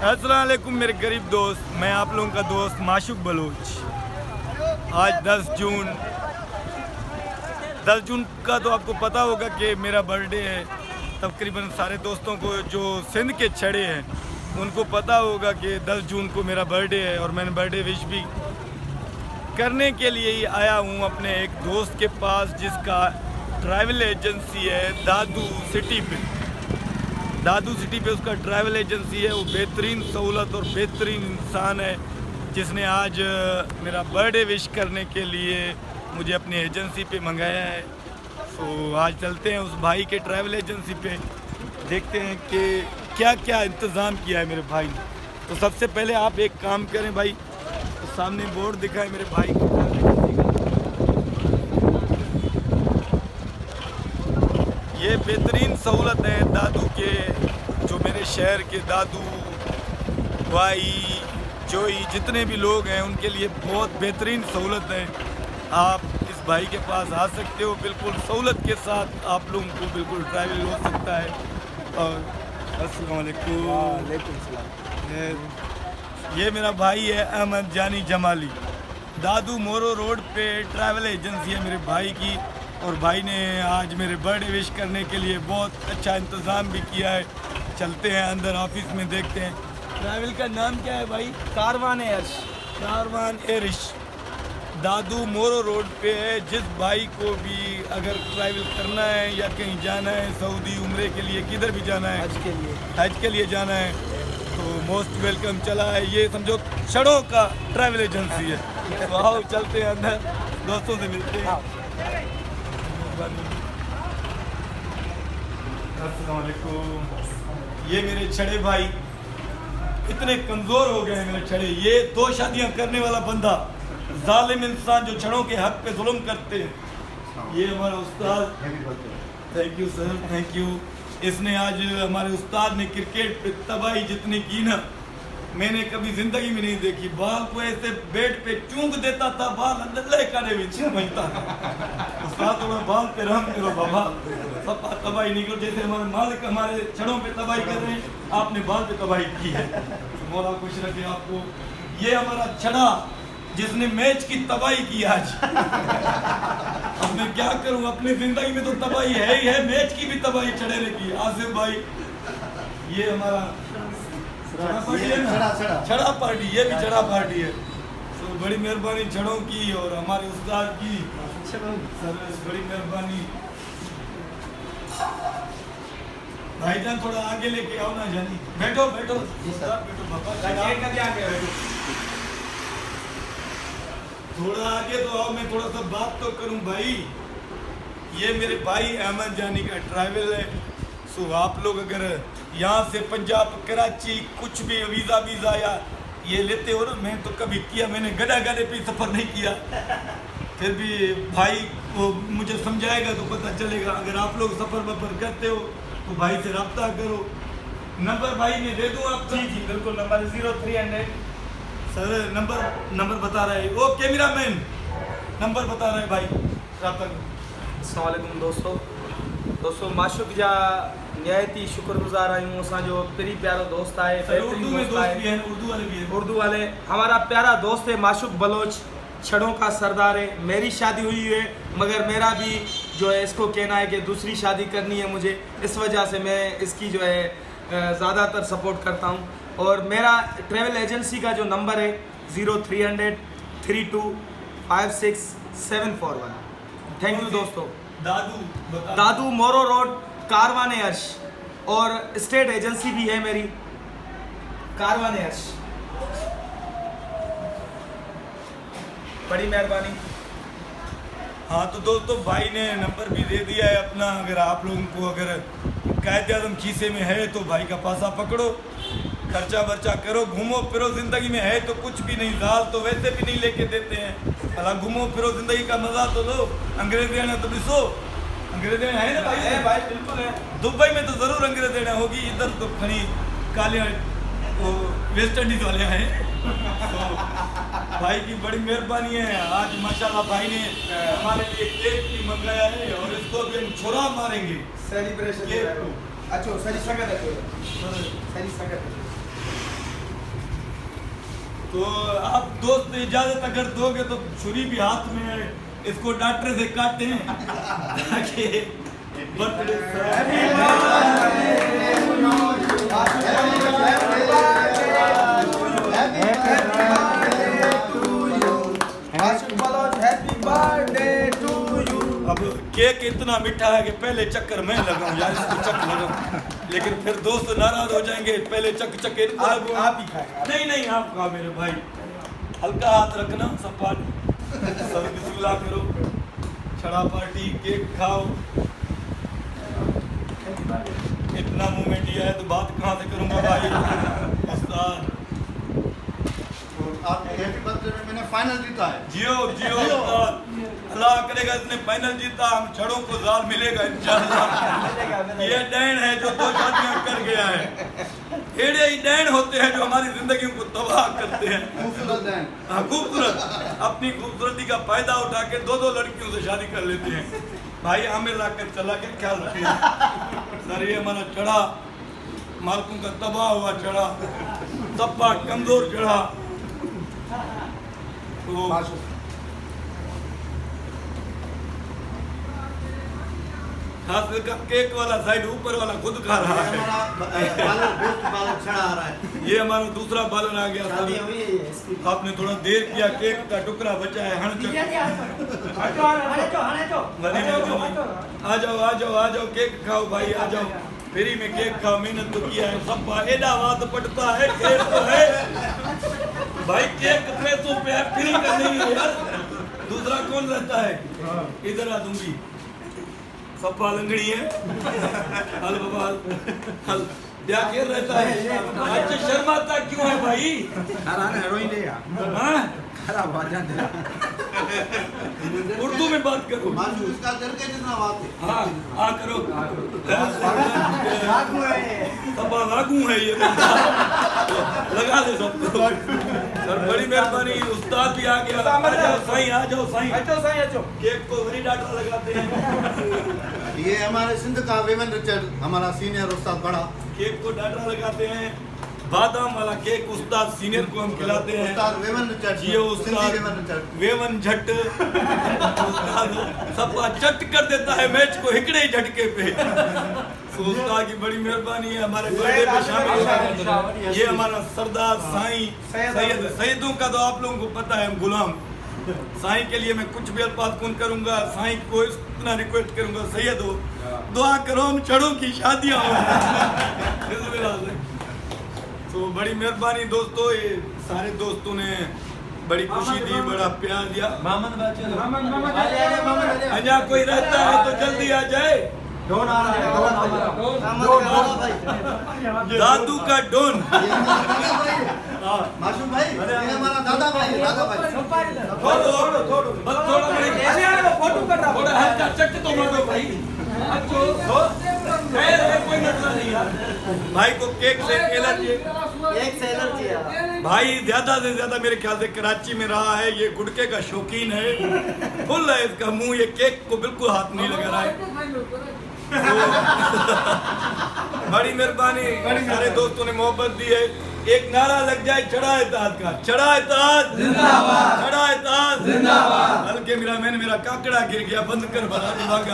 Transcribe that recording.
अस्सलाम वालेकुम मेरे गरीब दोस्त, मैं आप लोगों का दोस्त माशूक बलोच। आज 10 जून का तो आपको पता होगा कि मेरा बर्थडे है। तकरीबन सारे दोस्तों को जो सिंध के छड़े हैं उनको पता होगा कि 10 जून को मेरा बर्थडे है और मैंने बर्थडे विश भी करने के लिए ही आया हूँ अपने एक दोस्त के पास जिसका ट्रैवल एजेंसी है दादू सिटी पे। दादू सिटी पे उसका ट्रैवल एजेंसी है। वो बेहतरीन सहूलत और बेहतरीन इंसान है जिसने आज मेरा बर्थडे विश करने के लिए मुझे अपनी एजेंसी पे मंगाया है। तो आज चलते हैं उस भाई के ट्रैवल एजेंसी पे, देखते हैं कि क्या क्या इंतज़ाम किया है मेरे भाई ने। तो सबसे पहले आप एक काम करें भाई, तो सामने बोर्ड दिखाए मेरे भाई को। ये बेहतरीन सहूलत है दादू के, जो मेरे शहर के दादू भाई जोई जितने भी लोग हैं उनके लिए बहुत बेहतरीन सहूलत है। आप इस भाई के पास आ सकते हो, बिल्कुल सहूलत के साथ आप लोगों को बिल्कुल ट्रैवल हो सकता है। और अस्सलाम वालेकुम। ये मेरा भाई है अहमद जानी जमाली। दादू मोरो रोड पे ट्रैवल एजेंसी है मेरे भाई की, और भाई ने आज मेरे बर्थडे विश करने के लिए बहुत अच्छा इंतज़ाम भी किया है। चलते हैं अंदर ऑफिस में, देखते हैं। ट्रैवल का नाम क्या है भाई? कारवान एयर्स। कारवान एयरिश दादू मोरो रोड पे है। जिस भाई को भी अगर ट्रैवल करना है या कहीं जाना है, सऊदी उम्रे के लिए, किधर भी जाना है, हज के लिए जाना है, तो मोस्ट वेलकम। चला है, ये समझो छड़ों का ट्रैवल एजेंसी है। तो आओ चलते हैं अंदर, दोस्तों से मिलते हैं। अस्सलाम वालेकुम। ये मेरे छड़े भाई इतने कमज़ोर हो गए हैं मेरे छड़े। ये 2 शादियां करने वाला बंदा, जालिम इंसान जो छड़ों के हक पे जुल्म करते हैं। ये हमारा उस्ताद, thank you sir, thank you. इसने आज हमारे उस्ताद ने क्रिकेट पे तबाही जितनी की ना, मैंने कभी ज़िंदगी में नहीं देखी। बाल को ऐसे बेड पे चूंक देता था, बाल अंदर ले काने में छिपता था। उस्ताद थोड़ा बाल पे रहम करो बाबा, सब तबाही निकलो। जैसे हमारे मालिक हमारे छड़ों पे तबाही कर रहे हैं, आपने बाल पे तबाही की है। मौला खुश रखे आपको। ये हमारा छड़ा जिसने मैच की तबाही की आज। अब मैं क्या करूं, अपनी जिंदगी में तो तबाही है ही है, मैच की भी तबाही छड़े ने की। आसिफ भाई, ये हमारा छड़ा पार्टी, ये भी छड़ा पार्टी है। तो बड़ी मेहरबानी छड़ों की और हमारे उस्ताद की, बड़ी मेहरबानी। भाईजान थोड़ा आगे लेके आओ ना जानी। बैठो बैठो बैठो बाबा, थोड़ा आगे तो आओ, मैं थोड़ा सा बात तो करूं भाई। ये मेरे भाई अहमद जानी का ट्रैवल है। सो आप लोग अगर यहाँ से पंजाब कराची कुछ भी वीज़ा या ये लेते हो ना, मैं तो कभी किया, मैंने गधा गाड़े पे सफ़र नहीं किया। फिर भी भाई को मुझे समझाएगा तो पता चलेगा। अगर आप लोग सफ़र वफ़र करते हो तो भाई से रब्ता करो। नंबर भाई मैं दे दूँ आपको? जी बिल्कुल, नंबर 0300। सर नंबर बता रहा है, ओ कैमरामैन नंबर बता रहा है भाई, रब्ता करो। अस्सलाम वालेकुम दोस्तों माशूक जा निहायती शुक्रगुजार आहियूं। असांजो पिरी प्यारो दोस्त है, उर्दू में दोस्त भी हैं, उर्दू वाले भी हैं। उर्दू वाले हमारा प्यारा दोस्त है माशूक बलोच, छड़ों का सरदार है। मेरी शादी हुई है, मगर मेरा भी जो है इसको कहना है कि दूसरी शादी करनी है मुझे, इस वजह से मैं इसकी जो है ज़्यादातर सपोर्ट करता हूँ। और मेरा ट्रैवल एजेंसी का जो नंबर है 0300 32 56 741। थैंक यू दोस्तों। दादू मोरो रोड कारवान अर्श, और स्टेट एजेंसी भी है मेरी कारवान अर्श। बड़ी मेहरबानी। हाँ तो दोस्तों भाई ने नंबर भी दे दिया है अपना। अगर आप लोगों को अगर कायदे आज़म खीसे में है तो भाई का पासा पकड़ो, खर्चा वर्चा करो, घूमो फिरो। ज़िंदगी में है तो कुछ भी नहीं, दाल तो वैसे भी नहीं लेके देते हैं। भला घूमो फिरो, ज़िंदगी का मज़ा तो लो। अंग्रेज देना तो बिसो, अंग्रेज देना है ना भाई? है भाई, बिल्कुल है। दुबई में तो ज़रूर अंग्रेज देना होगी, इधर तो खड़ी काले वेस्ट इंडीज़ वाले हैं। तो भाई की बड़ी मेहरबानी है। आज माशाल्लाह भाई ने हमारे लिए केक भी मंगाया है और इसको भी हम छोरा मारेंगे सेलिब्रेशन। केक को। अच्छा, सरी संगत है, सरी संगत। तो आप दोस्त इजाजत अगर दोगे तो छुरी भी हाथ में है, इसको डॉक्टर से काटते हैं ताकि बर्थडे अब केक इतना मीठा है कि पहले चक्कर मैं लगाऊं या इसको चक लगाऊं, लेकिन फिर दोस्त नाराज हो जाएंगे, पहले चक इनको लगाऊं। आप ही खाए। नहीं आप खा मेरे भाई, हल्का हाथ रखना, सपाट सब बिस्मिल्लाह करो, छड़ा पार्टी, केक खाओ। इतना मुंह में दिया है तो बात कहाँ से करूंगा भाई उस्ताद। आपके हैप्पी बर्थडे में मैंने फाइनल जीता है। जियो उस्ताद, अल्लाह करेगा इसने फाइनल जीता, हम छड़ों को जाल मिलेगा इंशाअल्लाह। ये डैन है जो 2 शादियां कर गया है, हेड़े ही डैन होते हैं जो हमारी जिंदगी को तबाह करते हैं। खूबसूरत है। हाँ खूबसूरत, अपनी खूबसूरती का फायदा उठा के 2 लड़कियों से शादी कर लेते हैं। भाई आमिर लाकर चला के ख्याल रखें सर, ये हमारा चढ़ा मालकों का तबाह हुआ चढ़ा, तब्बा कमजोर चढ़ा। तो खास कर केक वाला साइड ऊपर वाला खुद खा रहा है। बालक छड़ा आ रहा है। ये हमारा दूसरा बालन आ गया सर, आपने थोड़ा देर किया, केक का टुकड़ा बचा है। आ जाओ केक खाओ भाई, आ जाओ फ्री में केक खाओ, मेहनत तो किया है सब। एडा वाद पड़ता है, केक तो है भाई, केक पैसों पे है, फ्री का नहीं है यार। दूसरा कौन रहता है, इधर आ दूंगी सप्पा लंगड़ी है, हल बाबा हल क्या खेल रहता है। अच्छा शर्माता क्यों है भाई, हाँ? उर्दू में बात करो, माशूक इसका दिल के जितना बात है। हाँ करो, सप्पा लागू है ये बंदा। लगा दे सबको सर, बड़ी मेहरबानी, उस्ताद भी आ गया। आ जाओ साईं, केक को वही डाटा लगाते हैं। ये हमारे सिंध का वेवन रिचर्ड, हमारा सीनियर उस्ताद बड़ा। केक को डाटा लगाते हैं, बादाम वाला केक उस्ताद सीनियर को हम खिलाते हैं। उस्ताद वेवन रिचर्ड, जियो उस्ताद वेवन रिचर्ड। वेवन झट उस्ताद सब चट कर देता है मैच को हिकड़े ही झटके पे। तो उस्ताद की बड़ी मेहरबानी है, हमारे बर्थडे पे शामिल हुआ। ये हमारा सरदार साईं सैयद, सैयदों का तो आप लोगों को पता है हम गुलाम। साईं के लिए मैं कुछ भी अल्फाज कौन करूंगा, साईं को इतना रिक्वेस्ट करूंगा, सैयद हो दुआ करो हम छड़ों की शादियां हो। तो बड़ी मेहरबानी दोस्तों, ये सारे दोस्तों ने बड़ी खुशी दी, बड़ा प्यार दिया। अजा कोई रहता है तो जल्दी आ जाए। दादू का डोन माशूक भाई, ये हमारा दादा भाई। थोड़ा हल्का चट तो मारो भाई, कोई मसला नहीं यार। भाई को केक से एलर्जी भाई ज्यादा से ज्यादा मेरे ख्याल से कराची में रहा है, ये गुटके का शौकीन है, फुल है इसका मुंह, ये केक को बिल्कुल हाथ नहीं लगा रहा है। बड़ी मेहरबानी, सारे दोस्तों ने मोहब्बत दी है। एक नारा लग जाए चढ़ा इत्तेहाद का, चढ़ा इत्तेहाद जिंदाबाद, चढ़ा इत्तेहाद जिंदाबाद। हल्के मेरा काकड़ा गिर गया, बंद कर बना दिमाग।